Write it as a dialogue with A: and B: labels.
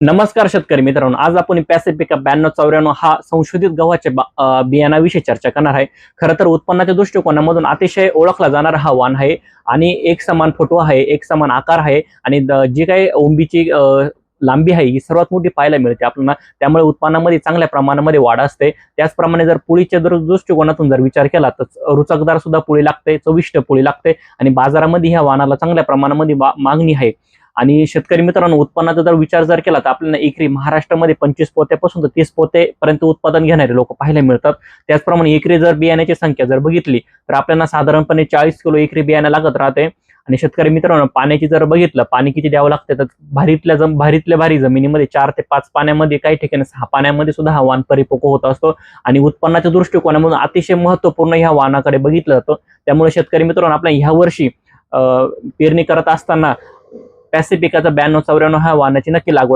A: नमस्कार शेतकरी मित्रांनो, आज आपण पॅसिफिका 9294 हा संशोधित गव्हाच्या बियाणाविषयी चर्चा करणार आहे. खरं तर उत्पन्नाच्या दृष्टिकोनामधून अतिशय ओळखला जाणारा हा वाण आहे आणि एक समान फुटवा आहे, एक समान आकार आहे आणि जी काही ओंबीची लांबी आहे ही सर्वात मोठी पाहायला मिळते आपल्याला. त्यामुळे उत्पन्नामध्ये चांगल्या प्रमाणामध्ये वाढ असते. त्याचप्रमाणे जर पोळीच्या दृष्टिकोनातून जर विचार केला तर रुचकदार सुद्धा पोळी लागते, चविष्ट पोळी लागते आणि बाजारामध्ये ह्या वाणाला चांगल्या प्रमाणामध्ये मागणी आहे. आणि शेतकरी मित्रांनो, उत्पन्नाचा जर विचार केला तर आपल्याला एकरी महाराष्ट्रामध्ये 25 पोत्यापासून तर 30 पोतेपर्यंत उत्पादन घेणारे लोक पाहायला मिळतात. त्याचप्रमाणे एकरी जर बियाण्याची संख्या जर बघितली तर आपल्याला साधारणपणे 40 किलो एकरी बियाणं लागत राहते. आणि शेतकरी मित्रांनो, पाण्याची जर बघितलं पाणी किती द्यावं लागते तर भारीतल्या भारी जमिनीमध्ये 4 ते 5 पाण्यामध्ये, काही ठिकाणी 6 पाण्यामध्ये सुद्धा हा वाण परिपक्व होत असतो. आणि उत्पन्नाच्या दृष्टिकोनामधून अतिशय महत्वपूर्ण ह्या वाणाकडे बघितलं जातं. त्यामुळे शेतकरी मित्रांनो, आपल्या ह्या वर्षी पेरणी करत असताना पॅसिफिकाचा 9294 हा वाणाची नक्की लागवड